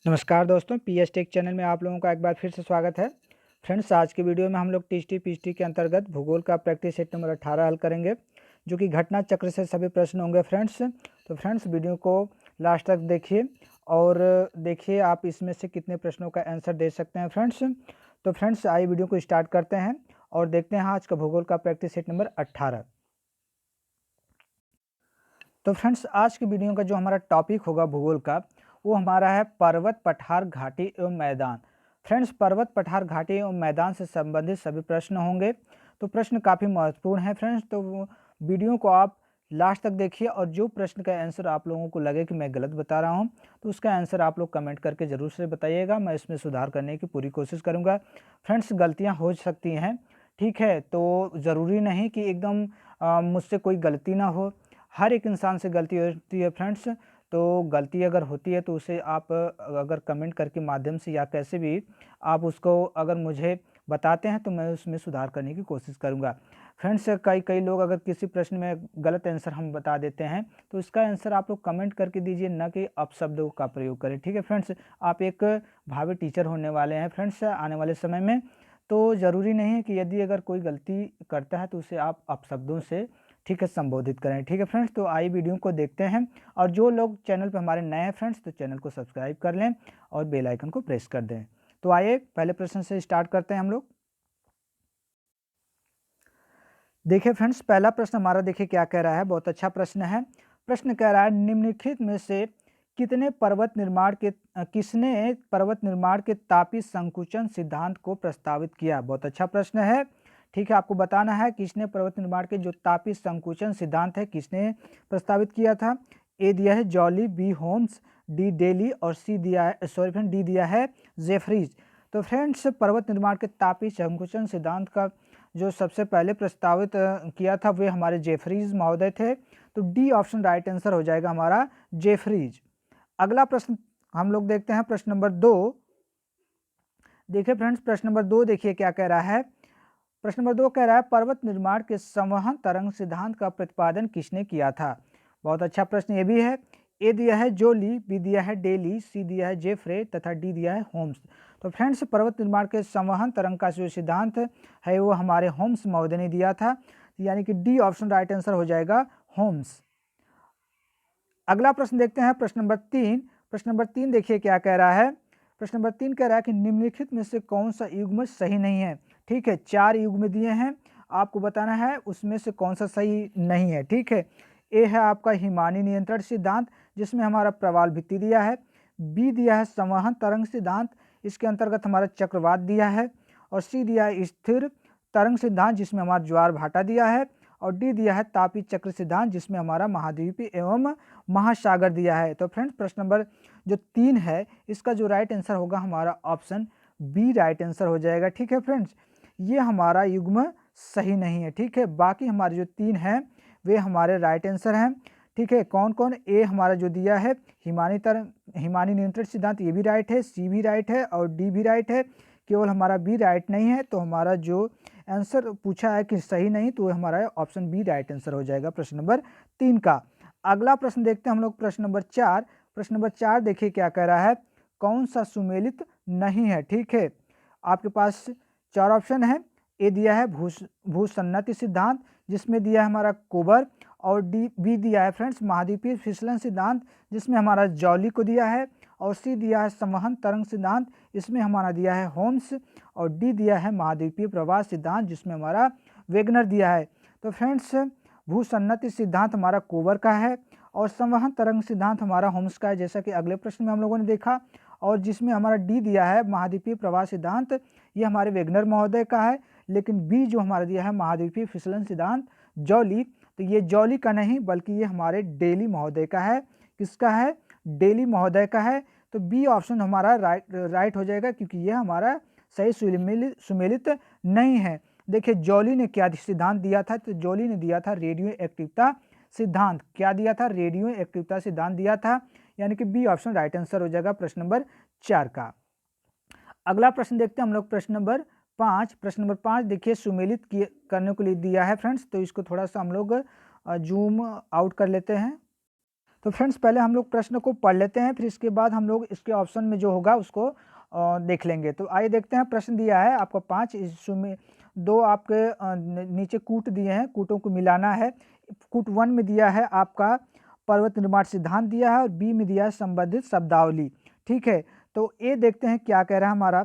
नमस्कार दोस्तों, PS take channel में आप लोगों का एक बार फिर से स्वागत है। फ्रेंड्स, आज की वीडियो में हम लोग टीएसटी पीएचटी के अंतर्गत भूगोल का प्रैक्टिस सेट नंबर 18 हल करेंगे, जो कि घटना चक्र से सभी प्रश्न होंगे फ्रेंड्स। तो फ्रेंड्स, वीडियो को लास्ट तक देखिए और देखिए आप इसमें से कितने प्रश्नों का आंसर दे सकते हैं फ्रेंड्स। तो फ्रेंड्स, आइए वीडियो को स्टार्ट करते हैं और देखते हैं आज का भूगोल का प्रैक्टिस सेट नंबर 18। तो फ्रेंड्स, आज की वीडियो का जो हमारा टॉपिक होगा भूगोल का, वो हमारा है पर्वत, पठार, घाटी एवं मैदान। फ्रेंड्स, पर्वत, पठार, घाटी एवं मैदान से संबंधित सभी प्रश्न होंगे। तो प्रश्न काफ़ी महत्वपूर्ण है फ्रेंड्स, तो वीडियो को आप लास्ट तक देखिए और जो प्रश्न का आंसर आप लोगों को लगे कि मैं गलत बता रहा हूं, तो उसका आंसर आप लोग कमेंट करके ज़रूर से बताइएगा। मैं इसमें सुधार करने की पूरी कोशिश करूँगा। फ्रेंड्स, गलतियाँ हो सकती हैं, ठीक है, तो ज़रूरी नहीं कि एकदम मुझसे कोई गलती ना हो। हर एक इंसान से गलती होती है फ्रेंड्स। तो गलती अगर होती है तो उसे आप अगर कमेंट करके माध्यम से या कैसे भी आप उसको अगर मुझे बताते हैं तो मैं उसमें सुधार करने की कोशिश करूंगा। फ्रेंड्स, कई कई लोग अगर किसी प्रश्न में गलत आंसर हम बता देते हैं तो इसका आंसर आप लोग कमेंट करके दीजिए, न कि अपशब्दों का प्रयोग करें। ठीक है फ्रेंड्स, आप एक भावी टीचर होने वाले हैं फ्रेंड्स आने वाले समय में, तो ज़रूरी नहीं है कि यदि अगर कोई गलती करता है तो उसे आप अपशब्दों से, ठीक है, संबोधित करें। ठीक है फ्रेंड्स, तो आइए वीडियो को देखते हैं। और जो लोग चैनल पर हमारे नए हैं फ्रेंड्स, तो चैनल को सब्सक्राइब कर लें और बेल आइकन को प्रेस कर दें। तो आइए पहले प्रश्न से स्टार्ट करते हैं हम लोग। देखिए फ्रेंड्स, पहला प्रश्न हमारा देखिए क्या कह रहा है, बहुत अच्छा प्रश्न है। प्रश्न कह रहा है, निम्नलिखित में से किसने पर्वत निर्माण के तापीय संकुचन सिद्धांत को प्रस्तावित किया। बहुत अच्छा प्रश्न है। ठीक है, आपको बताना है किसने पर्वत निर्माण के जो तापीय संकुचन सिद्धांत है किसने प्रस्तावित किया था। ए दिया है Jolly, B Holmes, D Daily और सी दिया है, सॉरी फ्रेंड, डी दिया है जेफरीज। तो फ्रेंड्स, पर्वत निर्माण के तापीय संकुचन सिद्धांत का जो सबसे पहले प्रस्तावित किया था वे हमारे जेफरीज महोदय थे। तो डी ऑप्शन राइट आंसर हो जाएगा हमारा जेफरीज। अगला प्रश्न हम लोग देखते हैं, प्रश्न नंबर 2। देखिए फ्रेंड्स, प्रश्न नंबर 2 देखिए क्या कह रहा है। प्रश्न नंबर 2 कह रहा है, पर्वत निर्माण के संवहन तरंग सिद्धांत का प्रतिपादन किसने किया था। बहुत अच्छा प्रश्न ये भी है। ए दिया है जोली, बी दिया है डेली, सी दिया है जेफ्रे तथा डी दिया है होम्स। तो फ्रेंड्स, पर्वत निर्माण के संवहन तरंग का जो सिद्धांत है वो हमारे होम्स महोदय ने दिया था, यानी कि डी ऑप्शन राइट आंसर हो जाएगा होम्स। अगला प्रश्न देखते हैं, प्रश्न नंबर 3। प्रश्न नंबर 3 देखिए क्या कह रहा है। प्रश्न नंबर 3 कह रहा है कि निम्नलिखित में से कौन सा युग्म सही नहीं है। ठीक है, 4 युग्म दिए हैं, आपको बताना है उसमें से कौन सा सही नहीं है। ठीक है, ए है आपका हिमानी नियंत्रण सिद्धांत, जिसमें हमारा प्रवाल भित्ति दिया है। बी दिया है संवहन तरंग सिद्धांत, इसके अंतर्गत हमारा चक्रवात दिया है। और सी दिया है स्थिर तरंग सिद्धांत, जिसमें हमारा ज्वार भाटा दिया है। और डी दिया है तापी चक्र सिद्धांत, जिसमें हमारा महाद्वीपीय एवं महासागर दिया है। तो फ्रेंड्स, प्रश्न नंबर जो 3 है इसका जो राइट आंसर होगा हमारा ऑप्शन बी राइट आंसर हो जाएगा। ठीक है फ्रेंड्स, ये हमारा युग्म सही नहीं है। ठीक है, बाकी हमारे जो 3 हैं वे हमारे राइट आंसर हैं। ठीक है, कौन कौन, ए हमारा जो दिया है हिमानी नियंत्रण सिद्धांत, ये भी राइट है, सी भी राइट है और डी भी राइट है। केवल हमारा बी राइट नहीं है। तो हमारा जो आंसर पूछा है कि सही नहीं, तो हमारा ऑप्शन बी राइट आंसर हो जाएगा प्रश्न नंबर 3 का। अगला प्रश्न देखते हैं हम लोग, प्रश्न नंबर 4। प्रश्न नंबर 4 देखिए क्या कह रहा है, कौन सा सुमेलित नहीं है। ठीक है, आपके पास 4 ऑप्शन है। ए दिया है भूसन्नति सिद्धांत, जिसमें दिया है हमारा कोबर। और डी बी दिया है फ्रेंड्स महाद्वीपीय फिसलन सिद्धांत, जिसमें हमारा जॉली को दिया है। और सी दिया है संवहन तरंग सिद्धांत, इसमें हमारा दिया है होम्स। और डी दिया है महाद्वीपीय प्रवाह सिद्धांत, जिसमें हमारा वेगनर दिया है। तो फ्रेंड्स, भूसन्नति सिद्धांत हमारा कोबर का है और संवहन तरंग सिद्धांत हमारा होम्स का है, जैसा कि अगले प्रश्न में हम लोगों ने देखा। और जिसमें हमारा डी दिया है महाद्वीपीय प्रवाह सिद्धांत, ये हमारे वेगनर महोदय का है। लेकिन बी जो हमारा दिया है महाद्वीपीय फिसलन सिद्धांत जॉली, तो ये जॉली का नहीं बल्कि ये हमारे डेली महोदय का है। किसका है, डेली महोदय का है। तो बी ऑप्शन हमारा राइट हो जाएगा, क्योंकि ये हमारा सही सुमेलित नहीं है। देखिए जॉली ने क्या सिद्धांत दिया था, तो जॉली ने दिया था रेडियो एक्टिवता सिद्धांत। क्या दिया था, रेडियो एक्टिवता सिद्धांत दिया था, यानी कि बी ऑप्शन राइट आंसर हो जाएगा प्रश्न नंबर 4 का। अगला प्रश्न देखते हैं हम लोग, प्रश्न नंबर 5। प्रश्न नंबर 5 देखिए सुमेलित करने को लिए दिया है फ्रेंड्स, तो इसको थोड़ा सा हम लोग जूम आउट कर लेते हैं। तो फ्रेंड्स पहले हम लोग प्रश्न को पढ़ लेते हैं, फिर इसके बाद हम लोग इसके ऑप्शन में जो होगा उसको देख लेंगे। तो आइए देखते हैं, प्रश्न दिया है आपको 5, इसमें 2 आपके नीचे कूट दिए हैं, कूटों को मिलाना है। कूट 1 में दिया है आपका पर्वत निर्माण सिद्धांत दिया है और बी में दिया है संबंधित शब्दावली। ठीक है, तो ए देखते हैं क्या कह रहा है हमारा।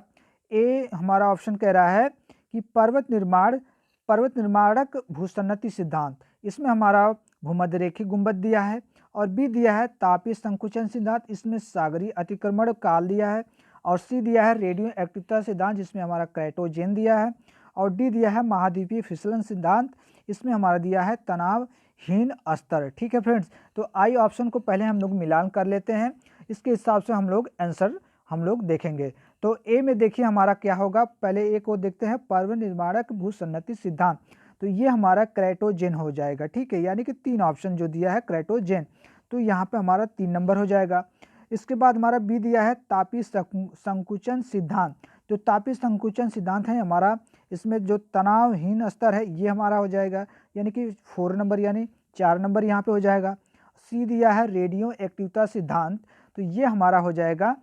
ए हमारा ऑप्शन कह रहा है कि पर्वत निर्माणक भूसन्नति सिद्धांत, इसमें हमारा भूमध्य रेखी गुंबद दिया है। और बी दिया है तापीय संकुचन सिद्धांत, इसमें सागरीय अतिक्रमण काल दिया है। और सी दिया है रेडियो एक्टिविटी सिद्धांत, जिसमें हमारा क्राइटोजेन दिया है। और डी दिया है महाद्वीपीय फिसलन सिद्धांत, इसमें हमारा दिया है तनावहीन स्तर। ठीक है फ्रेंड्स, तो आई ऑप्शन को पहले हम लोग मिलान कर लेते हैं, इसके हिसाब से हम लोग आंसर हम लोग देखेंगे। तो ए में देखिए हमारा क्या होगा, पहले ए को देखते हैं, पर्वत निर्माणक भूसन्नति सिद्धांत, तो ये हमारा क्राइटोजेन हो जाएगा। ठीक है, यानी कि 3 ऑप्शन जो दिया है क्राइटोजेन, तो यहाँ पे हमारा 3 नंबर हो जाएगा। इसके बाद हमारा बी दिया है तापीय संकुचन सिद्धांत, जो तापीय संकुचन सिद्धांत है हमारा, इसमें जो तनावहीन स्तर है ये हमारा हो जाएगा, यानी कि 4 नंबर, यानी 4 नंबर यहाँ पे हो जाएगा। सी दिया है रेडियो एक्टिविटी सिद्धांत, तो ये हमारा हो जाएगा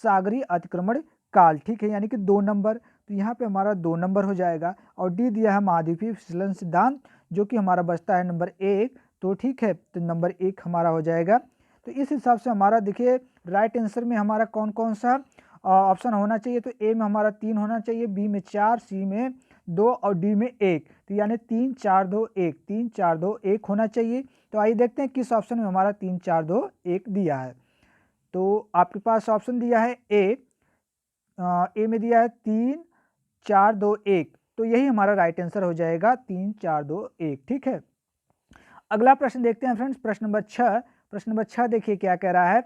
सागरीय अतिक्रमण काल। ठीक है, यानी कि 2 नंबर, तो यहाँ पे हमारा 2 नंबर हो जाएगा। और डी दिया है महाद्वीपीय फिसलन सिद्धांत, जो कि हमारा बचता है नंबर 1, तो ठीक है, तो नंबर 1 हमारा हो जाएगा। तो इस हिसाब से हमारा देखिए राइट आंसर में हमारा कौन कौन सा ऑप्शन होना चाहिए, तो ए में हमारा 3 होना चाहिए, बी में 4, सी में 2 और डी में 1, तो यानी 3 4 2 1, 3 4 2 1 होना चाहिए। तो आइए देखते हैं किस ऑप्शन में हमारा 3 4 2 1 दिया है। तो आपके पास ऑप्शन दिया है ए में दिया है 3 4 2 1, तो यही हमारा राइट आंसर हो जाएगा 3 4 2 1। ठीक है, अगला प्रश्न देखते हैं फ्रेंड्स, प्रश्न नंबर 6। प्रश्न नंबर 6 देखिए क्या कह रहा है,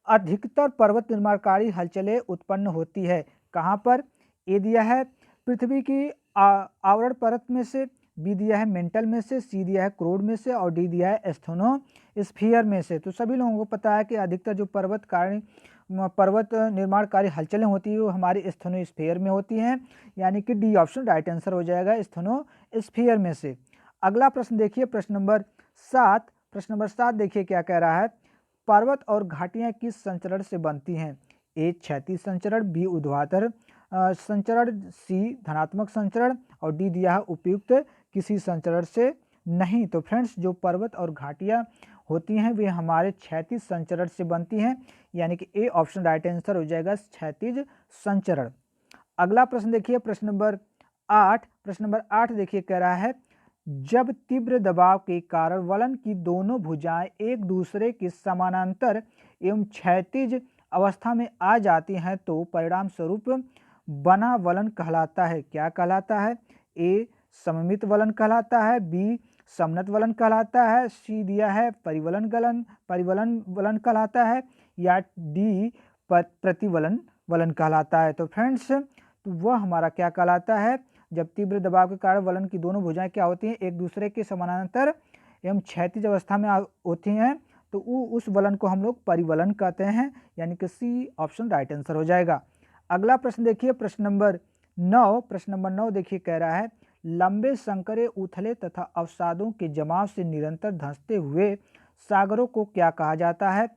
अधिकतर पर्वत निर्माणकारी हलचलें उत्पन्न होती है कहाँ पर। ए दिया है पृथ्वी की आवरण परत में से, बी दिया है मेंटल में से, सी दिया है क्रोड में से, और डी दिया है एस्थेनोस्फीयर में से। तो सभी लोगों को पता है कि अधिकतर जो पर्वत निर्माणकारी हलचलें होती है वो हमारी एस्थेनोस्फीयर में होती हैं, यानी कि डी ऑप्शन राइट आंसर हो जाएगा एस्थेनोस्फीयर में से। अगला प्रश्न देखिए, प्रश्न नंबर 7। प्रश्न नंबर 7 देखिए क्या कह रहा है, पर्वत और घाटियां किस संचरण से बनती हैं। ए क्षैतिज संचरण, बी ऊर्ध्वाधर संचरण, सी धनात्मक संचरण, और डी दिया है उपयुक्त किसी संचरण से नहीं। तो फ्रेंड्स जो पर्वत और घाटियां होती हैं वे हमारे क्षैतिज संचरण से बनती हैं, यानी कि ए ऑप्शन राइट आंसर हो जाएगा क्षैतिज संचरण। अगला प्रश्न देखिए, प्रश्न नंबर 8। प्रश्न नंबर 8 देखिए कह रहा है, जब तीव्र दबाव के कारण वलन की दोनों भुजाएं एक दूसरे के समानांतर एवं क्षैतिज अवस्था में आ जाती हैं तो परिणाम स्वरूप बना वलन कहलाता है। क्या कहलाता है, ए सममित वलन कहलाता है, बी समनत वलन कहलाता है, सी दिया है परिवलन वलन कहलाता है, या डी प्रतिवलन वलन कहलाता है। तो फ्रेंड्स तो वह हमारा क्या कहलाता है, जब तीव्र दबाव के कारण वलन की दोनों भुजाएं क्या होती हैं, एक दूसरे के समानांतर एवं क्षैतिज अवस्था में होती हैं, तो उस वलन को हम लोग परिवलन कहते हैं, यानी कि सी ऑप्शन राइट आंसर हो जाएगा। अगला प्रश्न देखिए, प्रश्न नंबर 9। प्रश्न नंबर 9 देखिए कह रहा है, लंबे संकरे उथले तथा अवसादों के जमाव से निरंतर धंसते हुए सागरों को क्या कहा जाता है।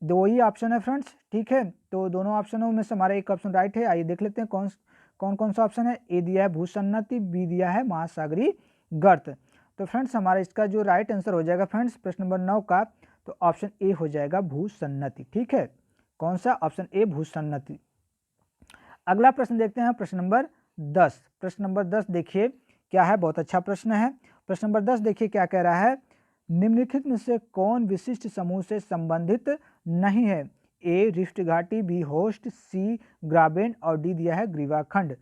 2 ही ऑप्शन है फ्रेंड्स। ठीक है, तो दोनों ऑप्शनों में से हमारा एक ऑप्शन राइट है। आइए देख लेते हैं कौन सा ऑप्शन है। ए दिया है भूसन्नति, बी दिया है महासागरीय गर्त। तो फ्रेंड्स हमारा इसका जो राइट आंसर हो जाएगा फ्रेंड्स प्रश्न नंबर 9 का, तो ऑप्शन ए हो जाएगा भूसन्नति। ठीक है, कौन सा, ऑप्शन ए भूसन्नति। अगला प्रश्न देखते हैं, प्रश्न नंबर 10। प्रश्न नंबर 10 देखिए क्या है, बहुत अच्छा प्रश्न है। प्रश्न नंबर 10 देखिए क्या कह रहा है, निम्नलिखित में से कौन विशिष्ट समूह से संबंधित नहीं है। ए रिफ्ट घाटी, बी होस्ट, सी ग्राबेन, और डी दिया है ग्रीवाखंड।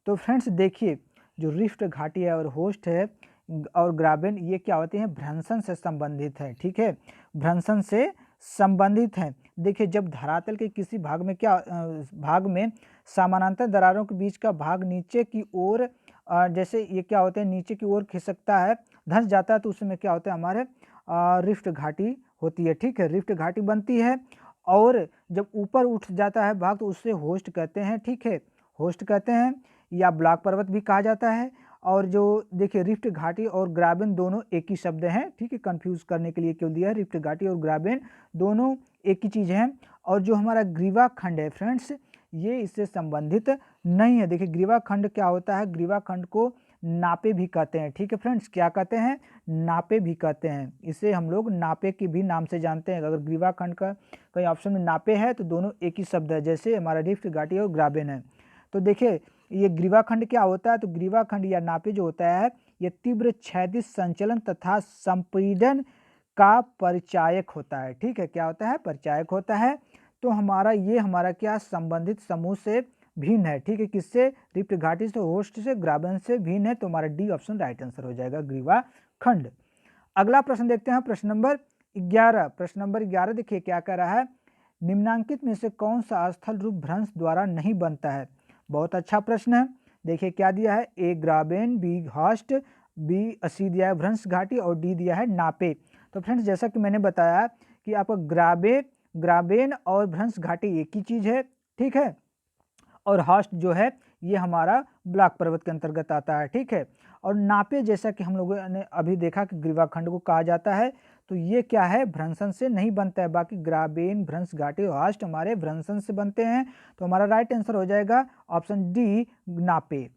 तो फ्रेंड्स देखिए जो रिफ्ट घाटी है और होस्ट है और ग्राबेन, ये क्या होते हैं, भ्रंशन से संबंधित है। ठीक है, भ्रंशन से संबंधित हैं। देखिए जब धरातल के किसी भाग में समानांतर दरारों के बीच का भाग नीचे की ओर जैसे ये क्या होते हैं, नीचे की ओर खिसकता है, धंस जाता है, तो उसमें क्या होता है, हमारे रिफ्ट घाटी होती है। ठीक है, रिफ्ट घाटी बनती है। और जब ऊपर उठ जाता है भाग तो उससे होस्ट कहते हैं। ठीक है, होस्ट कहते हैं, या ब्लॉक पर्वत भी कहा जाता है। और जो देखिए रिफ्ट घाटी और ग्राबेन दोनों एक ही शब्द हैं, ठीक है, कंफ्यूज करने के लिए क्यों दिया है, रिफ्ट घाटी और ग्राबेन दोनों एक ही चीज़ है। और जो हमारा ग्रीवा खंड है फ्रेंड्स, ये इससे संबंधित नहीं है। देखिए ग्रीवा खंड क्या होता है, ग्रीवा खंड को नापे भी कहते हैं, ठीक है फ्रेंड्स, क्या कहते हैं, नापे भी कहते हैं। इसे हम लोग नापे के भी नाम से जानते हैं। अगर ग्रीवा खंड का कहीं ऑप्शन में नापे है तो दोनों एक ही शब्द है, जैसे हमारा रिफ्ट घाटी और ग्राबेन है। तो देखिए ये ग्रीवा खंड क्या होता है, तो ग्रीवा खंड या नापे जो होता है ये तीव्र क्षैतिज संचलन तथा संपीड़न का परिचायक होता है, ठीक है, क्या होता है, परिचायक होता है। तो हमारा क्या संबंधित समूह से भिन्न है, ठीक है, किससे, रिफ्ट घाटी से, होस्ट से, ग्राबेन से भिन्न है। तो हमारा डी ऑप्शन राइट आंसर हो जाएगा, ग्रीवा खंड। अगला प्रश्न देखते हैं, प्रश्न नंबर 11। प्रश्न नंबर 11 देखिए क्या कह रहा है, निम्नांकित में से कौन सा स्थल रूप भ्रंश द्वारा नहीं बनता है। बहुत अच्छा प्रश्न है। देखिए क्या दिया है, ए ग्राबेन, बी होस्ट, सी दिया है भ्रंश घाटी और डी दिया है नापे। तो फ्रेंड्स जैसा कि मैंने बताया कि आपका ग्राबेन और भ्रंश घाटी एक ही चीज है, ठीक है, और होस्ट जो है ये हमारा ब्लॉक पर्वत के अंतर्गत आता है, ठीक है। और नापे जैसा कि हम लोगों ने अभी देखा कि ग्रीवा खंड को कहा जाता है, तो ये क्या है, भ्रंशन से नहीं बनता है। बाकी ग्राबेन, भ्रंश घाटी, होस्ट हमारे भ्रंशन से बनते हैं। तो हमारा राइट आंसर हो जाएगा ऑप्शन डी, नापे।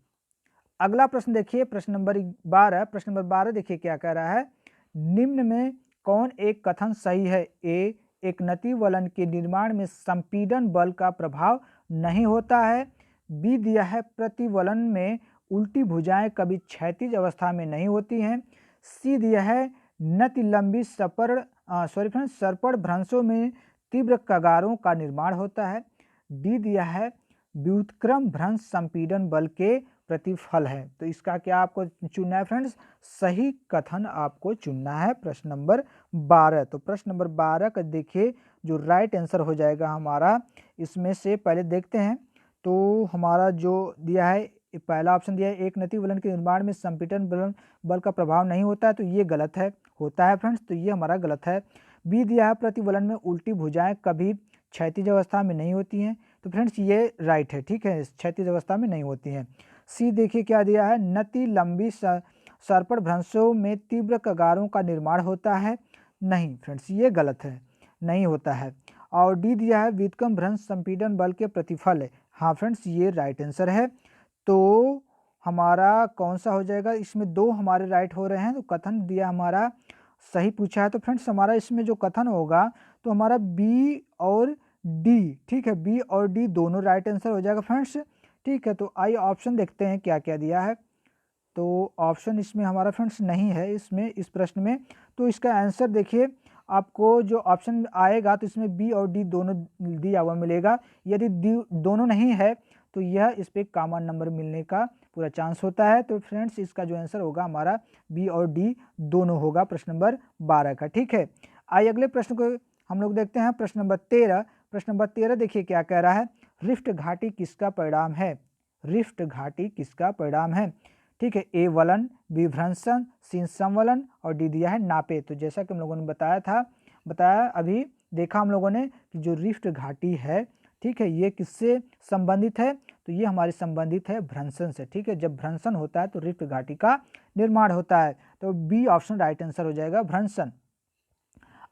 अगला प्रश्न देखिए, प्रश्न नंबर 12। प्रश्न नंबर 12 देखिए क्या कह रहा है, निम्न में कौन एक कथन सही है। ए, एक नति वलन के निर्माण में संपीड़न बल का प्रभाव नहीं होता है। बी दिया है प्रतिवलन में उल्टी भुजाएं कभी क्षैतिज अवस्था में नहीं होती हैं। सी दिया है नति लंबी सर्पण भ्रंशों में तीव्र कगारों का निर्माण होता है। डी दिया है व्युत्क्रम भ्रंश संपीड़न बल के प्रतिफल है। तो इसका क्या आपको चुनना है फ्रेंड्स, सही कथन आपको चुनना है प्रश्न नंबर 12। तो प्रश्न नंबर 12 का देखिए जो राइट आंसर हो जाएगा हमारा, इसमें से पहले देखते हैं। तो हमारा जो दिया है, पहला ऑप्शन दिया है एक नति वलन के निर्माण में संपीड़न बल का प्रभाव नहीं होता है, तो ये गलत है, होता है फ्रेंड्स, तो ये हमारा गलत है। बी दिया है प्रतिवलन में उल्टी भुजाएं कभी क्षैतिज अवस्था में नहीं होती हैं, तो फ्रेंड्स ये राइट है, ठीक है, क्षैतिज अवस्था में नहीं होती हैं। सी देखिए क्या दिया है, नति लंबी सर्पण भ्रंशों में तीव्र कगारों का निर्माण होता है, नहीं फ्रेंड्स ये गलत है, नहीं होता है। और डी दिया है व्युत्क्रम भ्रंश संपीड़न बल के प्रतिफल है, हाँ फ्रेंड्स ये राइट आंसर है। तो हमारा कौन सा हो जाएगा, इसमें दो हमारे राइट हो रहे हैं, तो कथन दिया हमारा सही पूछा है। तो फ्रेंड्स हमारा इसमें जो कथन होगा तो हमारा बी और डी, ठीक है, बी और डी दोनों राइट आंसर हो जाएगा फ्रेंड्स, ठीक है। तो आइए ऑप्शन देखते हैं क्या क्या दिया है। तो ऑप्शन इसमें हमारा फ्रेंड्स नहीं है, इसमें इस प्रश्न में। तो इसका आंसर देखिए, आपको जो ऑप्शन आएगा तो इसमें बी और डी दोनों दिया हुआ मिलेगा। यदि डी दोनों नहीं है तो यह इस पर कॉमन नंबर मिलने का पूरा चांस होता है। तो फ्रेंड्स इसका जो आंसर होगा हमारा बी और डी दोनों होगा प्रश्न नंबर 12 का, ठीक है। आइए अगले प्रश्न को हम लोग देखते हैं, प्रश्न नंबर 13। प्रश्न नंबर 13 देखिए क्या कह रहा है, रिफ्ट घाटी किसका परिणाम है। रिफ्ट घाटी किसका परिणाम है, ठीक है, ए वलन, बी भ्रंशन, सी संवलन और डी दिया है नापे। तो जैसा कि हम लोगों ने बताया अभी देखा हम लोगों ने कि जो रिफ्ट घाटी है, ठीक है, ये किससे संबंधित है, तो ये हमारे संबंधित है भ्रंशन से, ठीक है। जब भ्रंशन होता है तो रिफ्ट घाटी का निर्माण होता है। तो बी ऑप्शन राइट आंसर हो जाएगा, भ्रंशन।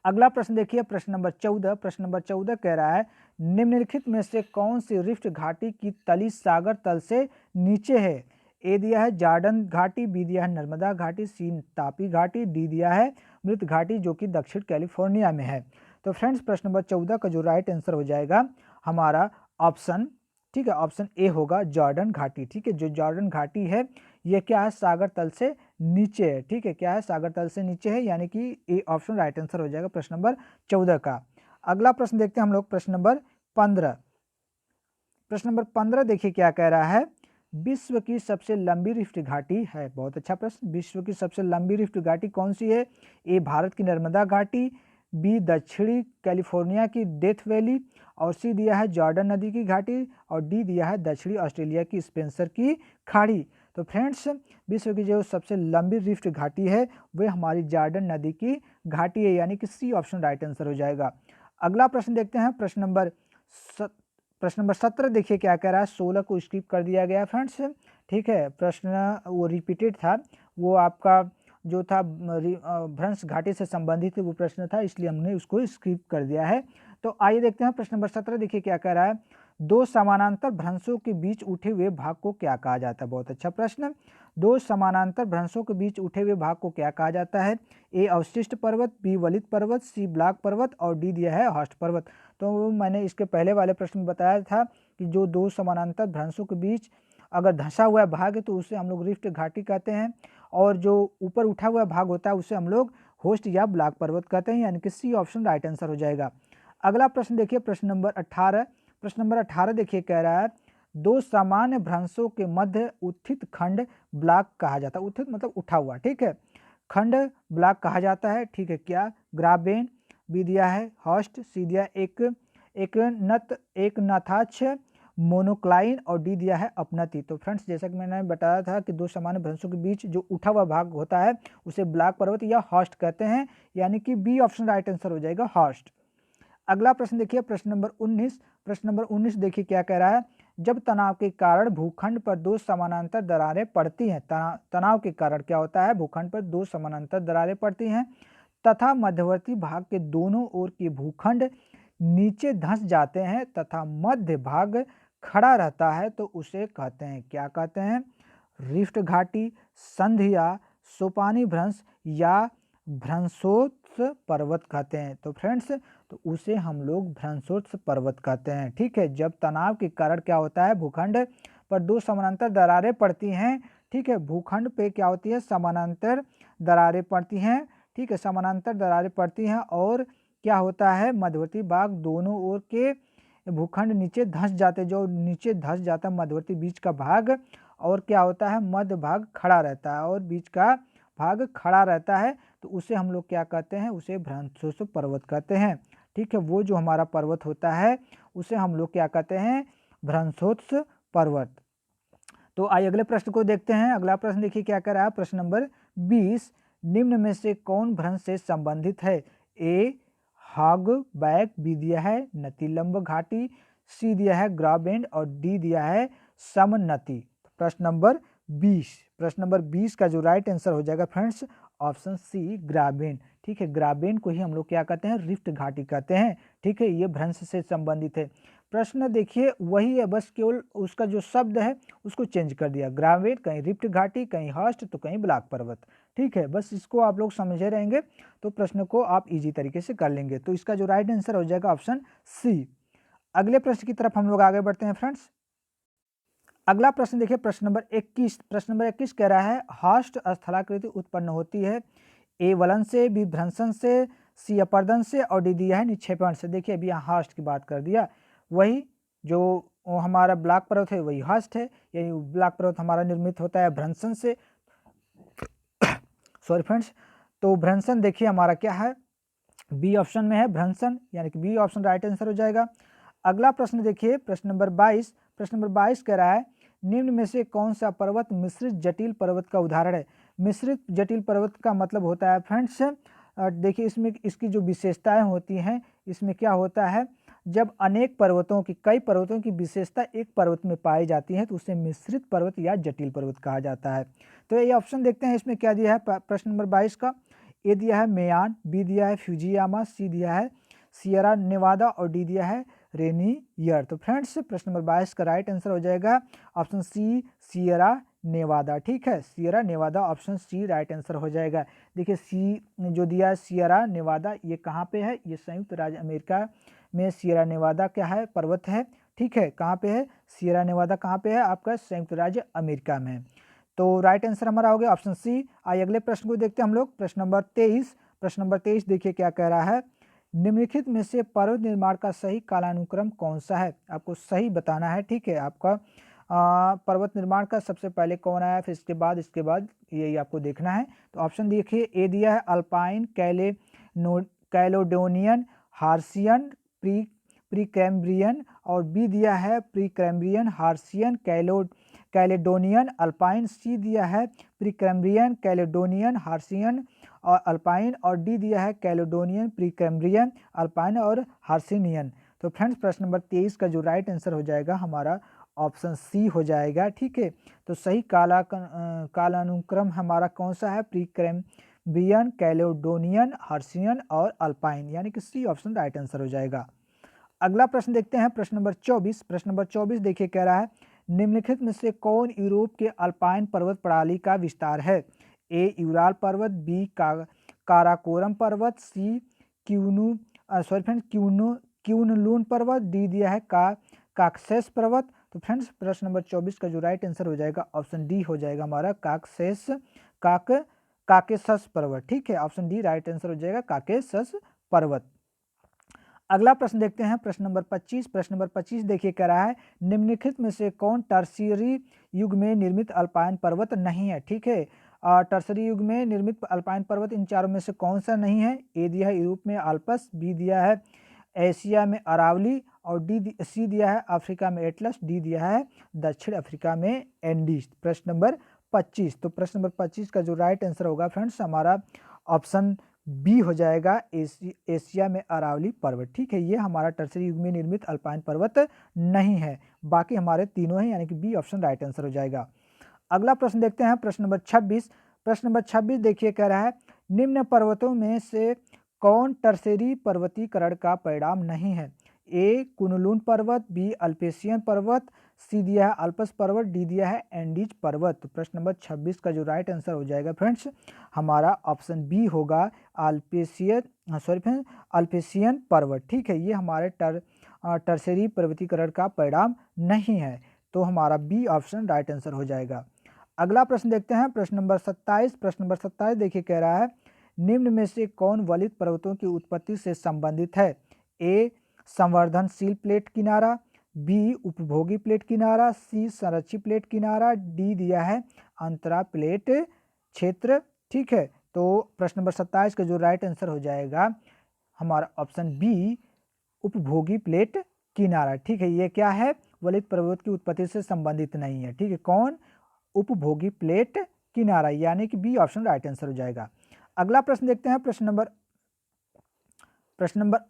अगला प्रश्न देखिए, प्रश्न नंबर 14। प्रश्न नंबर 14 कह रहा है, निम्नलिखित में से कौन सी रिफ्ट घाटी की तली सागर तल से नीचे है। ए दिया है जॉर्डन घाटी, बी दिया है नर्मदा घाटी, सी तापी घाटी, डी दिया है मृत घाटी जो कि दक्षिण कैलिफोर्निया में है। तो फ्रेंड्स प्रश्न नंबर 14 का जो राइट आंसर हो जाएगा हमारा ऑप्शन, ठीक है, ऑप्शन ए होगा जॉर्डन घाटी, ठीक है। जो जॉर्डन घाटी है ये क्या है, सागर तल से नीचे है, ठीक है, क्या है, सागर तल से नीचे है, यानी कि ए ऑप्शन राइट आंसर हो जाएगा प्रश्न नंबर 14 का। अगला प्रश्न देखते हैं हम लोग, प्रश्न नंबर 15। प्रश्न नंबर 15 देखिए क्या कह रहा है, विश्व की सबसे लंबी रिफ्ट घाटी है। बहुत अच्छा प्रश्न, विश्व की सबसे लंबी रिफ्ट घाटी कौन सी है। ए भारत की नर्मदा घाटी, बी दक्षिणी कैलिफोर्निया की डेथ वैली और सी दिया है जॉर्डन नदी की घाटी और डी दिया है दक्षिणी ऑस्ट्रेलिया की स्पेंसर की खाड़ी। तो फ्रेंड्स विश्व की जो सबसे लंबी रिफ्ट घाटी है वह हमारी जॉर्डन नदी की घाटी है, यानी कि सी ऑप्शन राइट आंसर हो जाएगा। अगला प्रश्न देखते हैं, प्रश्न नंबर 17 देखिए क्या कह रहा है, 16 को स्किप कर दिया गया फ्रेंड्स, ठीक है, प्रश्न वो रिपीटेड था, वो आपका जो था भ्रंश घाटी से संबंधित वो प्रश्न था, इसलिए हमने उसको स्किप कर दिया है। तो आइए देखते हैं प्रश्न नंबर 17, देखिए क्या कह रहा है। दो समानांतर भ्रंशों के बीच उठे हुए भाग को क्या कहा जाता है? बहुत अच्छा प्रश्न। दो समानांतर भ्रंशों के बीच उठे हुए भाग को क्या कहा जाता है? ए अवशिष्ट पर्वत, बी वलित पर्वत, सी ब्लॉक पर्वत और डी दिया है हॉस्ट पर्वत। तो मैंने इसके पहले वाले प्रश्न में बताया था कि जो दो समानांतर भ्रंशों के बीच अगर धंसा हुआ भाग है तो उसे हम लोग रिफ्ट घाटी कहते हैं, और जो ऊपर उठा हुआ भाग होता है उसे हम लोग होस्ट या ब्लॉक पर्वत कहते हैं, यानी कि सी ऑप्शन राइट आंसर हो जाएगा। अगला प्रश्न देखिए, प्रश्न नंबर 18। प्रश्न नंबर 18 देखिए कह रहा है, दो सामान्य भ्रंशों के मध्य उत्थित खंड ब्लॉक कहा जाता है। उत्थित मतलब उठा हुआ, ठीक है, खंड ब्लॉक कहा जाता है, ठीक है, क्या? ग्राबेन, बी दिया है हॉस्ट, सी दिया एक नथाक्ष मोनोक्लाइन और डी दिया है अपनति। तो फ्रेंड्स, जैसा कि मैंने बताया था कि दो सामान्य भ्रंशों के बीच जो उठा हुआ भाग होता है उसे ब्लॉक पर्वत या हॉस्ट कहते हैं, यानी कि बी ऑप्शन राइट आंसर हो जाएगा, हॉस्ट। अगला प्रश्न देखिए, प्रश्न नंबर 19। प्रश्न नंबर 19 देखिए क्या कह रहा है। जब तनाव के कारण भूखंड पर दो समानांतर दरारें पड़ती हैं, तनाव के कारण क्या होता है? भूखंड पर दो समानांतर दरारें पड़ती हैं तथा मध्यवर्ती भाग के दोनों ओर के भूखंड नीचे धंस जाते हैं तथा मध्य भाग खड़ा रहता है, तो उसे कहते हैं, क्या कहते हैं? रिफ्ट घाटी, संधिया, सोपानी भ्रंश या भ्रंशोत्स पर्वत कहते हैं। तो फ्रेंड्स, तो उसे हम लोग भ्रंशोत्स पर्वत कहते हैं, ठीक है। जब तनाव के कारण क्या होता है, भूखंड पर दो समानांतर दरारें पड़ती हैं, ठीक है, भूखंड पे क्या होती है? समानांतर दरारें पड़ती हैं, ठीक है, समानांतर दरारें पड़ती हैं, और क्या होता है? मध्यवर्ती भाग दोनों ओर के भूखंड नीचे धंस जाते, जो नीचे धंस जाता है मध्यवर्ती बीच का भाग, और क्या होता है? मध्य भाग खड़ा रहता है और बीच का भाग खड़ा रहता है, तो उसे हम लोग क्या कहते हैं? उसे भ्रंशोत्स पर्वत कहते हैं, ठीक है। वो जो हमारा पर्वत होता है उसे हम लोग क्या कहते हैं? भ्रंशोत्स पर्वत। तो आइए अगले प्रश्न को देखते हैं। अगला प्रश्न देखिए क्या कर रहा है, प्रश्न नंबर 20। निम्न में से कौन भ्रंश से संबंधित है? ए हॉग बैक, बी दिया है नतिलंब घाटी, सी दिया है ग्राबेंड और डी दिया है समनति। प्रश्न नंबर 20, प्रश्न नंबर 20 का जो राइट आंसर हो जाएगा फ्रेंड्स, ऑप्शन सी ग्राबेंड, ठीक है। ग्राबेंड को ही हम लोग क्या कहते हैं? रिफ्ट घाटी कहते हैं, ठीक है। ये भ्रंश से संबंधित है। प्रश्न देखिए वही है, बस केवल उसका जो शब्द है उसको चेंज कर दिया। ग्राबेंड कहीं रिफ्ट घाटी, कहीं हॉस्ट, तो कहीं ब्लॉक पर्वत, ठीक है। बस इसको आप लोग समझे रहेंगे तो प्रश्न को आप इजी तरीके से कर लेंगे। तो इसका जो राइट आंसर हो जाएगा ऑप्शन सी। अगले प्रश्न की तरफ हम लोग आगे बढ़ते हैं फ्रेंड्स। अगला प्रश्न देखिए, प्रश्न नंबर 21। प्रश्न नंबर 21 कह रहा है, हॉस्ट स्थलाकृति उत्पन्न होती है ए वलन से, बी भ्रंशन से, सी अपर्दन से और डी दिया है निक्षेपण से। देखिए अभी यहाँ हॉस्ट की बात कर दिया, वही जो हमारा ब्लॉक पर्वत है वही हॉस्ट है, यानी ब्लॉक पर्वत हमारा निर्मित होता है भ्रंशन से, सॉरी फ्रेंड्स। तो भ्रंशन देखिए हमारा क्या है? बी ऑप्शन में है भ्रंशन, यानी कि बी ऑप्शन राइट आंसर हो जाएगा। अगला प्रश्न देखिए, प्रश्न नंबर 22। प्रश्न नंबर 22 कह रहा है, निम्न में से कौन सा पर्वत मिश्रित जटिल पर्वत का उदाहरण है? मिश्रित जटिल पर्वत का मतलब होता है फ्रेंड्स, देखिए इसमें इसकी जो विशेषताएं होती हैं, इसमें क्या होता है? जब अनेक पर्वतों की, कई पर्वतों की विशेषता एक पर्वत में पाई जाती है तो उसे मिश्रित पर्वत या जटिल पर्वत कहा जाता है। तो ये ऑप्शन देखते हैं, इसमें क्या दिया है प्रश्न नंबर 22 का। ए दिया है मेयान, बी दिया है फ्यूजियामा, सी दिया है सियरा नेवादा और डी दिया है रेनियर। तो फ्रेंड्स, प्रश्न नंबर 22 का राइट आंसर हो जाएगा ऑप्शन सी सियरा नेवादा, ठीक है। Sierra Nevada option C right answer हो जाएगा। देखिए सी जो दिया है सियरा नेवादा, ये कहाँ पे है? ये संयुक्त राज्य अमेरिका में सियरा नेवादा क्या है? पर्वत है, ठीक है। कहाँ पे है सियरा नेवादा? कहाँ पे है? आपका संयुक्त राज्य अमेरिका में। तो राइट आंसर हमारा हो गया ऑप्शन सी। आइए अगले प्रश्न को देखते हैं हम लोग, प्रश्न नंबर 23। प्रश्न नंबर 23 देखिए क्या कह रहा है, निम्नलिखित में से पर्वत निर्माण का सही कालानुक्रम कौन सा है? आपको सही बताना है, ठीक है। आपका पर्वत निर्माण का सबसे पहले कौन आया, फिर इसके बाद यही आपको देखना है। तो ऑप्शन देखिए, ए दिया है अल्पाइन कैलोडोनियन हार्सियन प्रीकैम्ब्रियन और बी दिया है प्रीकैम्ब्रियन हार्सियन कैलेडोनियन अल्पाइन, सी दिया है प्रीकैम्ब्रियन कैलेडोनियन हार्सियन और अल्पाइन और डी दिया है कैलेडोनियन प्रीकैम्ब्रियन अल्पाइन और हार्सिनियन। तो फ्रेंड्स, प्रश्न नंबर 23 का जो राइट आंसर हो जाएगा हमारा ऑप्शन सी हो जाएगा। ठीक है, तो सही कालानुक्रम हमारा कौन सा है? प्री कैम्ब्रियन, कैलेडोनियन, हर्सियन और अल्पाइन, यानी कि सी ऑप्शन राइट आंसर हो जाएगा। अगला प्रश्न देखते हैं, प्रश्न नंबर 24। प्रश्न नंबर 24 देखिए कह रहा है निम्नलिखित में से कौन यूरोप के अल्पाइन पर्वत प्रणाली का विस्तार है? ए यूराल पर्वत, बी काराकोरम पर्वत, सी क्यूनलून पर्वत, डी दिया है काकसेस पर्वत। तो फ्रेंड्स प्रश्न नंबर 24 का जो राइट आंसर हो जाएगा ऑप्शन डी हो जाएगा हमारा काकेसस पर्वत। ठीक है, ऑप्शन डी राइट आंसर हो जाएगा काकेसस पर्वत। अगला प्रश्न देखते हैं, प्रश्न नंबर 25। प्रश्न नंबर 25 देखिए कह रहा है निम्नलिखित में से कौन टर्शियरी युग में निर्मित अल्पाइन पर्वत नहीं है? ठीक है, टर्शियरी युग में निर्मित अल्पाइन पर्वत इन चारों में से कौन सा नहीं है? ए दिया है यूरोप में आल्प्स, बी दिया है एशिया में अरावली और सी दिया है अफ्रीका में एटलस, डी दिया है दक्षिण अफ्रीका में एंडीज। प्रश्न नंबर 25, तो प्रश्न नंबर 25 का जो राइट आंसर होगा फ्रेंड्स हमारा ऑप्शन बी हो जाएगा एशिया में अरावली पर्वत। ठीक है, ये हमारा टर्शियरी युग में निर्मित अल्पाइन पर्वत नहीं है, बाकी हमारे तीनों हैं, यानी कि बी ऑप्शन राइट आंसर हो जाएगा। अगला प्रश्न देखते हैं, प्रश्न नंबर 26। प्रश्न नंबर 26 देखिए कह रहा है निम्न पर्वतों में से कौन टर्शियरी पर्वतीकरण का परिणाम नहीं है? ए कुनलून पर्वत, बी अल्पेशियन पर्वत, सी दिया है अल्पस पर्वत, डी दिया है एंडीज पर्वत। तो प्रश्न नंबर 26 का जो राइट आंसर हो जाएगा फ्रेंड्स हमारा ऑप्शन बी होगा अल्पेशियन पर्वत। ठीक है, ये हमारे टर्शियरी पर्वतीकरण का परिणाम नहीं है, तो हमारा बी ऑप्शन राइट आंसर हो जाएगा। अगला प्रश्न देखते हैं, प्रश्न नंबर 27। प्रश्न नंबर 27 देखिए कह रहा है निम्न में से कौन वलित पर्वतों की उत्पत्ति से संबंधित है? ए संवर्धनशील प्लेट किनारा, बी उपभोगी प्लेट किनारा, सी संरक्षित प्लेट किनारा, डी दिया है अंतरा प्लेट क्षेत्र। ठीक है, तो प्रश्न नंबर 27 का जो राइट आंसर हो जाएगा हमारा ऑप्शन बी उपभोगी प्लेट किनारा। ठीक है, ये क्या है? वलित पर्वत की उत्पत्ति से संबंधित नहीं है। ठीक है, कौन? उपभोगी प्लेट किनारा, यानी कि बी ऑप्शन राइट आंसर हो जाएगा। अगला प्रश्न देखते हैं, प्रश्न नंबर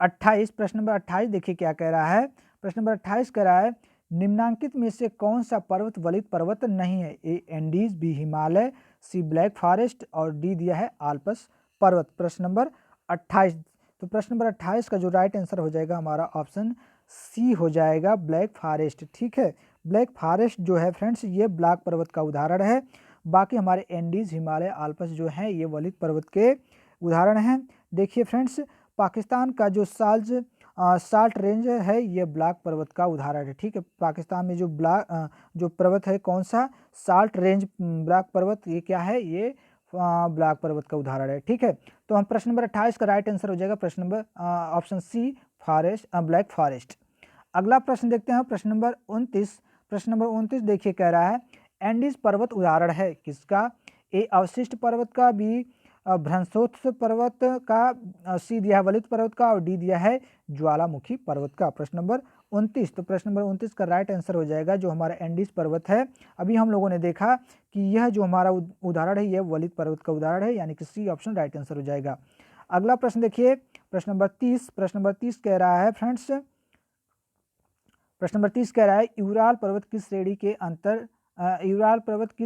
28। प्रश्न नंबर 28 देखिए क्या कह रहा है। प्रश्न नंबर 28 कह रहा है निम्नांकित में से कौन सा पर्वत वलित पर्वत नहीं है? ए एंडीज, बी हिमालय, सी ब्लैक फॉरेस्ट और डी दिया है आल्प्स पर्वत। प्रश्न नंबर 28, तो प्रश्न नंबर 28 का जो राइट आंसर हो जाएगा हमारा ऑप्शन सी हो जाएगा ब्लैक फॉरेस्ट। ठीक है, ब्लैक फॉरेस्ट जो है फ्रेंड्स ये ब्लैक पर्वत का उदाहरण है, बाकी हमारे एंडीज, हिमालय, आल्प्स जो हैं ये वलित पर्वत के उदाहरण हैं। देखिए फ्रेंड्स पाकिस्तान का जो साल्ट रेंज है ये ब्लैक पर्वत का उदाहरण है। ठीक है, पाकिस्तान में जो पर्वत है कौन सा? साल्ट रेंज ब्लैक पर्वत, ये क्या है? ये ब्लैक पर्वत का उदाहरण है। ठीक है, तो हम प्रश्न नंबर 28 का राइट आंसर हो जाएगा प्रश्न नंबर ऑप्शन सी ब्लैक फॉरेस्ट। अगला प्रश्न देखते हैं, प्रश्न नंबर 29। प्रश्न नंबर 29 देखिए कह रहा है एंडीज पर्वत उदाहरण है किसका? ए अवशिष्ट पर्वत का, बी भ्रंशोत्स पर्वत का, सी दिया है वलित पर्वत का और डी दिया है ज्वालामुखी पर्वत का। प्रश्न नंबर 29, तो प्रश्न नंबर 29 का राइट आंसर हो जाएगा जो हमारा एंडीज पर्वत है। अभी हम लोगों ने देखा कि यह जो हमारा उदाहरण है यह वलित पर्वत का उदाहरण है, यानी कि सी ऑप्शन राइट आंसर हो जाएगा। अगला प्रश्न देखिए, प्रश्न नंबर 30। प्रश्न नंबर 30 कह रहा है फ्रेंड्स, प्रश्न नंबर 30 कह रहा है यूराल पर्वत किस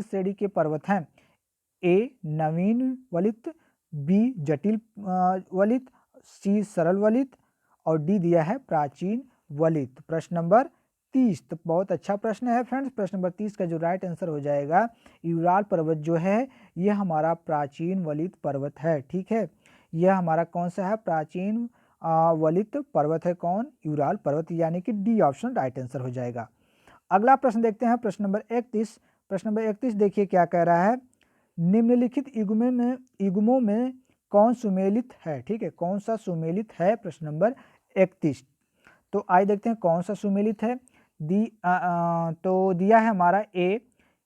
श्रेणी के पर्वत हैं? ए नवीन वलित, बी जटिल वलित, सी सरल वलित और डी दिया है प्राचीन वलित। प्रश्न नंबर 30, तो बहुत अच्छा प्रश्न है फ्रेंड्स। प्रश्न नंबर 30 का जो राइट आंसर हो जाएगा यूराल पर्वत जो है यह हमारा प्राचीन वलित पर्वत है। ठीक है, यह हमारा कौन सा है? प्राचीन वलित पर्वत है। कौन? यूराल पर्वत, यानी कि डी ऑप्शन राइट आंसर हो जाएगा। अगला प्रश्न देखते हैं, प्रश्न नंबर 31। प्रश्न नंबर 31 देखिए क्या कह रहा है निम्नलिखित युग्मों में कौन सुमेलित है? ठीक है, कौन सा सुमेलित है? प्रश्न नंबर 31, तो आइए देखते हैं कौन सा सुमेलित है। तो दिया है हमारा ए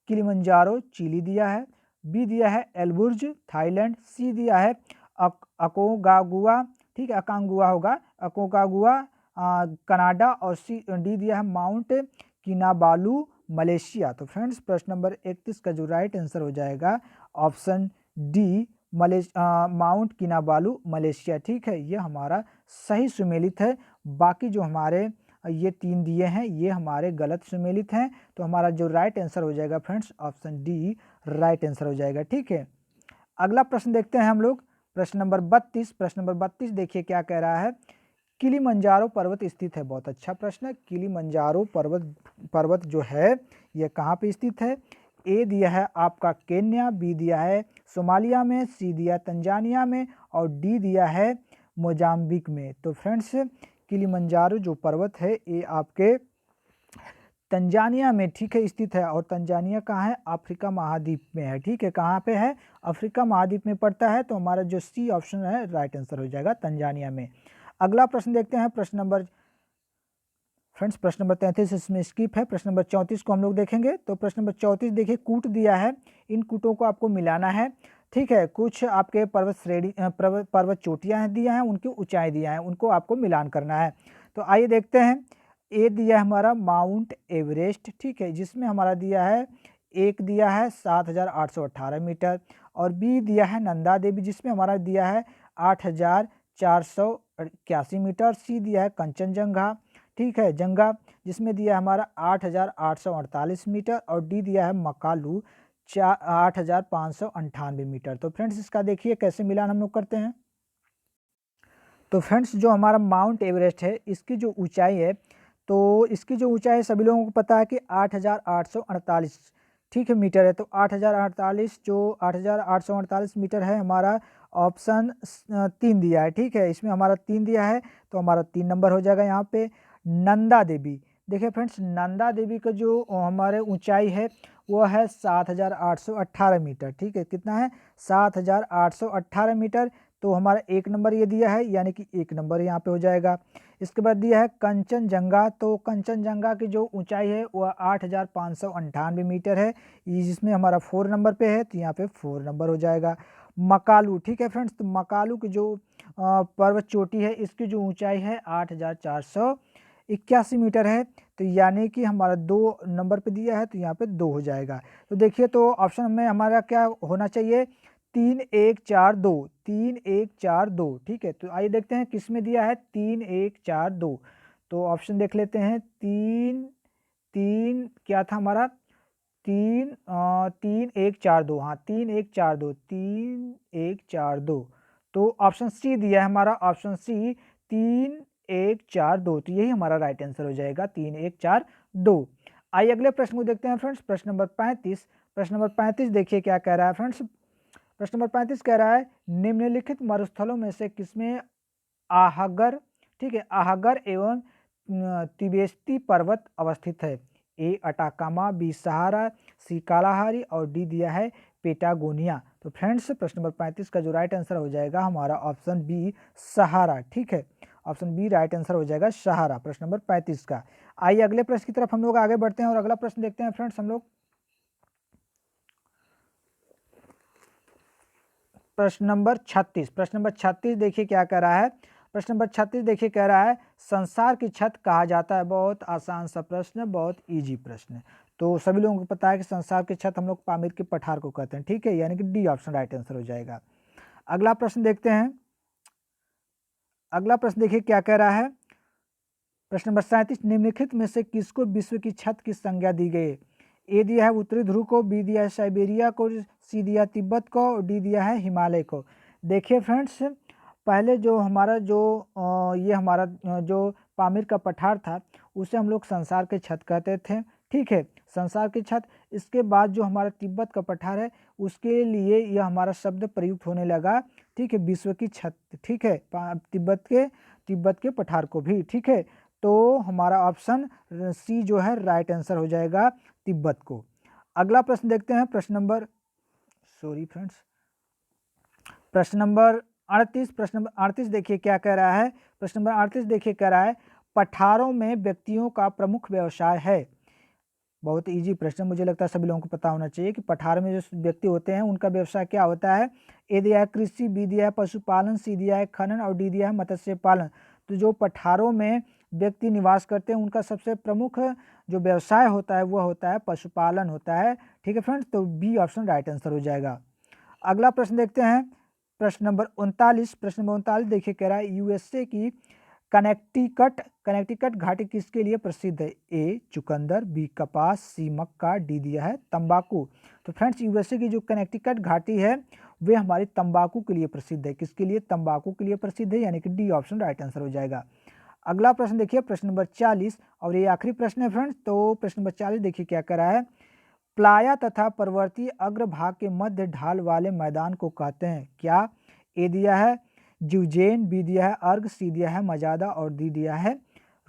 किलिमंजारो चिली दिया है, बी दिया है एल्बुर्ज थाईलैंड, सी दिया है अकोंकागुआ, ठीक है अकांगुआ होगा, अकोंकागुआ कनाडा और डी दिया है माउंट किनाबालू मलेशिया। तो फ्रेंड्स प्रश्न नंबर 31 का जो राइट आंसर हो जाएगा ऑप्शन डी माउंट किनाबालू मलेशिया। ठीक है, यह हमारा सही सुमेलित है, बाकी जो हमारे ये 3 दिए हैं, ये हमारे गलत सुमेलित हैं। तो हमारा जो राइट आंसर हो जाएगा friends option D right answer हो जाएगा। ठीक है, अगला प्रश्न देखते हैं हम लोग, प्रश्न नंबर 32। प्रश्न नंबर 32 देखिए क्या कह रहा है, किलिमंजारो पर्वत स्थित है। बहुत अच्छा प्रश्न है। किलिमंजारो पर्वत जो है ये कहाँ पे स्थित है? ए दिया है आपका केन्या, बी दिया है सोमालिया में, सी दिया तंजानिया में और डी दिया है मोजाम्बिक में। तो फ्रेंड्स किलिमंजारो जो पर्वत है ये आपके तंजानिया में, ठीक है, स्थित है। और तंजानिया कहाँ है? अफ्रीका महाद्वीप में है। ठीक है, कहाँ पे है? अफ्रीका महाद्वीप में पड़ता है। तो हमारा जो सी ऑप्शन है राइट आंसर हो जाएगा, तंजानिया में। अगला प्रश्न देखते हैं, प्रश्न नंबर 33 इसमें स्किप है। प्रश्न नंबर 34 को हम लोग देखेंगे। तो प्रश्न नंबर 34 देखिए, कूट दिया है, इन कूटों को आपको मिलाना है। ठीक है, कुछ आपके पर्वत श्रेणी पर्वत चोटियाँ दिया है, उनकी ऊंचाई दिया है, उनको आपको मिलान करना है। तो आइए देखते हैं। ए दिया है हमारा माउंट एवरेस्ट, ठीक है, जिसमें हमारा दिया है एक दिया है 7,818 मीटर और बी दिया है नंदा देवी जिसमें हमारा दिया है 8,481 मीटर, सी दिया है कंचनजंगा, ठीक है, जंगा, जिसमें दिया है हमारा 8,848 मीटर और डी दिया है मकालू 8,598 मीटर। तो फ्रेंड्स इसका देखिए कैसे मिलान हम लोग करते हैं। तो फ्रेंड्स जो हमारा माउंट एवरेस्ट है इसकी जो ऊंचाई है, तो इसकी जो ऊंचाई सभी लोगों को पता है कि 8,848, ठीक है, मीटर है। तो 8,048 जो 8,848 मीटर है हमारा ऑप्शन 3 दिया है। ठीक है, इसमें हमारा 3 दिया है तो हमारा 3 नंबर हो जाएगा यहाँ पे। नंदा देवी, देखिए फ्रेंड्स नंदा देवी का जो हमारे ऊंचाई है वो है 7,818 मीटर। ठीक है, कितना है? 7,818 मीटर। तो हमारा 1 नंबर ये दिया है, यानी कि 1 नंबर यहाँ पे हो जाएगा। इसके बाद दिया है कंचनजंगा, तो कंचनजंगा की जो ऊंचाई है वह 8,598 मीटर है, ये जिसमें हमारा 4 नंबर पे है, तो यहाँ पे 4 नंबर हो जाएगा। मकालू, ठीक है फ्रेंड्स, तो मकालू की जो पर्वत चोटी है इसकी जो ऊंचाई है 8,481 मीटर है, तो यानी कि हमारा 2 नंबर पे दिया है, तो यहाँ पे 2 हो जाएगा। तो देखिए, तो ऑप्शन में हमारा क्या होना चाहिए? 3 1 4 2, 3 1 4 2। ठीक है, तो आइए देखते हैं किस में दिया है 3 1 4 2। तो ऑप्शन देख लेते हैं। 3 3 क्या था हमारा? 3 1 4 2, हाँ 3 1 4 2, 3 1 4 2। तो ऑप्शन सी दिया है हमारा, ऑप्शन सी 3 1 4 2। तो यही हमारा राइट आंसर हो जाएगा, 3 1 4 2। आइए अगले प्रश्न को देखते हैं फ्रेंड्स, प्रश्न नंबर 35। प्रश्न नंबर 35 देखिए क्या कह रहा है फ्रेंड्स। प्रश्न नंबर 35 कह रहा है, निम्नलिखित मरुस्थलों में से किसमें आहगर, ठीक है, आहगर एवं तिबेस्ती पर्वत अवस्थित है? ए अटाकामा, बी सहारा, सी कालाहारी और डी दिया है पेटागोनिया। तो फ्रेंड्स प्रश्न नंबर 35 का जो राइट आंसर हो जाएगा हमारा ऑप्शन बी सहारा। ठीक है, ऑप्शन बी राइट आंसर हो जाएगा सहारा, प्रश्न नंबर 35 का। आइए अगले प्रश्न की तरफ हम लोग आगे बढ़ते हैं और अगला प्रश्न देखते हैं फ्रेंड्स हम लोग। प्रश्न नंबर 36। प्रश्न नंबर 36 देखिए क्या कह रहा है। प्रश्न नंबर 36 देखिए कह रहा है, संसार की छत कहा जाता है। बहुत आसान सा प्रश्न है, बहुत इजी प्रश्न है। तो सभी लोगों को पता है कि संसार की छत हम लोग पामीर के पठार को कहते हैं। ठीक है, यानी कि डी ऑप्शन राइट आंसर हो जाएगा। अगला प्रश्न देखते हैं। अगला प्रश्न देखिए क्या कह रहा है। प्रश्न नंबर 37, निम्नलिखित में से किसको विश्व की छत की संज्ञा दी गई? ए दिया है उत्तरी ध्रुव को, बी दिया है साइबेरिया को, सी दिया तिब्बत को और डी दिया है हिमालय को। देखिए फ्रेंड्स, पहले जो हमारा जो ये हमारा जो पामीर का पठार था उसे हम लोग संसार के छत कहते थे। ठीक है, संसार की छत। इसके बाद जो हमारा तिब्बत का पठार है उसके लिए यह हमारा शब्द प्रयुक्त होने लगा। ठीक है, विश्व की छत। ठीक है, तिब्बत के पठार को भी। ठीक है, तो हमारा ऑप्शन सी जो है राइट आंसर हो जाएगा तिब्बत को। अगला प्रश्न देखते हैं। प्रश्न नंबर प्रश्न नंबर 38। प्रश्न नंबर 38 देखिए क्या कह रहा है। प्रश्न नंबर 38 देखिए कह रहा है, पठारों में व्यक्तियों का प्रमुख व्यवसाय है। बहुत इजी प्रश्न, मुझे लगता है सभी लोगों को पता होना चाहिए कि पठार में जो व्यक्ति होते हैं उनका व्यवसाय क्या होता है। ए दिया है कृषि, बी दिया है पशुपालन, सी दिया है खनन और डी दिया है मत्स्य पालन। तो जो पठारों में व्यक्ति निवास करते हैं उनका सबसे प्रमुख जो व्यवसाय होता है वह होता है पशुपालन होता है। ठीक है फ्रेंड्स, तो बी ऑप्शन राइट आंसर हो जाएगा। अगला प्रश्न देखते हैं। प्रश्न नंबर 39। प्रश्न नंबर 39 देखिए कह रहा है, यूएसए की कनेक्टिकट कनेक्टिकट घाटी किसके लिए प्रसिद्ध है? ए चुकंदर, बी कपास, सी मक्का, डी दिया है तंबाकू। तो फ्रेंड्स यूएसए की जो कनेक्टिकट घाटी है वे हमारी तंबाकू के लिए प्रसिद्ध है। किसके लिए? तंबाकू के लिए प्रसिद्ध है, यानी कि डी ऑप्शन राइट आंसर हो जाएगा। अगला प्रश्न देखिए, प्रश्न नंबर 40 और ये आखिरी प्रश्न है फ्रेंड्स। तो प्रश्न नंबर 40 देखिए क्या करा है। प्लाया तथा पर्वतीय अग्रभाग के मध्य ढाल वाले मैदान को कहते हैं क्या? ए दिया है ज्यूजेन, बी दिया है अर्ग, सी दिया है मजादा और डी दिया है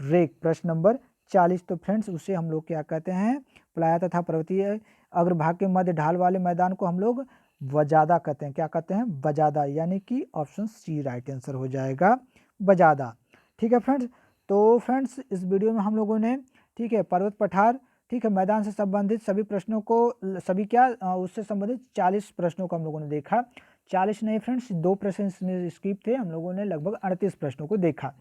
रेक। प्रश्न नंबर 40 तो फ्रेंड्स उसे हम लोग क्या कहते हैं? प्लाया तथा पर्वतीय अग्रभाग के मध्य ढाल वाले मैदान को हम लोग वजादा कहते हैं। क्या कहते हैं? वजादा, यानी कि ऑप्शन सी राइट आंसर हो जाएगा, वजादा। ठीक है फ्रेंड्स। तो फ्रेंड्स इस वीडियो में हम लोगों ने, ठीक है, पर्वत पठार, ठीक है, मैदान से संबंधित सभी प्रश्नों को, सभी क्या उससे संबंधित 40 प्रश्नों को हम लोगों ने देखा। 40 नहीं फ्रेंड्स, 2 प्रश्न इसमें स्किप थे, हम लोगों ने लगभग 38 प्रश्नों को देखा।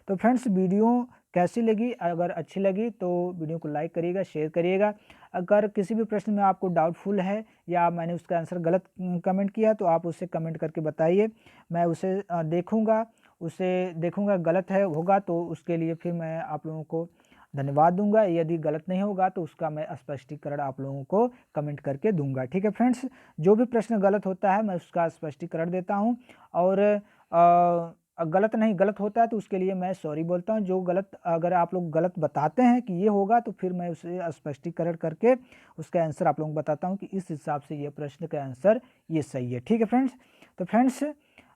तो फ्रेंड्स वीडियो कैसी लगी? अगर अच्छी लगी तो वीडियो को लाइक करिएगा, शेयर करिएगा। अगर किसी भी प्रश्न में आपको डाउटफुल है या मैंने उसका आंसर गलत कमेंट किया तो आप उसे कमेंट करके बताइए, मैं उसे देखूंगा गलत है होगा तो उसके लिए फिर मैं आप लोगों को धन्यवाद दूंगा। यदि गलत नहीं होगा तो उसका मैं स्पष्टीकरण आप लोगों को कमेंट करके दूंगा। ठीक है फ्रेंड्स, जो भी प्रश्न गलत होता है मैं उसका स्पष्टीकरण देता हूं, और गलत होता है तो उसके लिए मैं सॉरी बोलता हूं। जो गलत, अगर आप लोग गलत बताते हैं कि ये होगा तो फिर मैं उसे स्पष्टीकरण करके उसका आंसर आप लोगों को बताता हूं कि इस हिसाब से ये प्रश्न का आंसर ये सही है। ठीक है फ्रेंड्स। तो फ्रेंड्स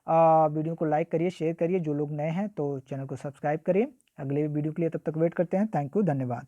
वीडियो को लाइक करिए, शेयर करिए, जो लोग नए हैं तो चैनल को सब्सक्राइब करिए। अगले वीडियो के लिए तब तक वेट करते हैं। थैंक यू, धन्यवाद।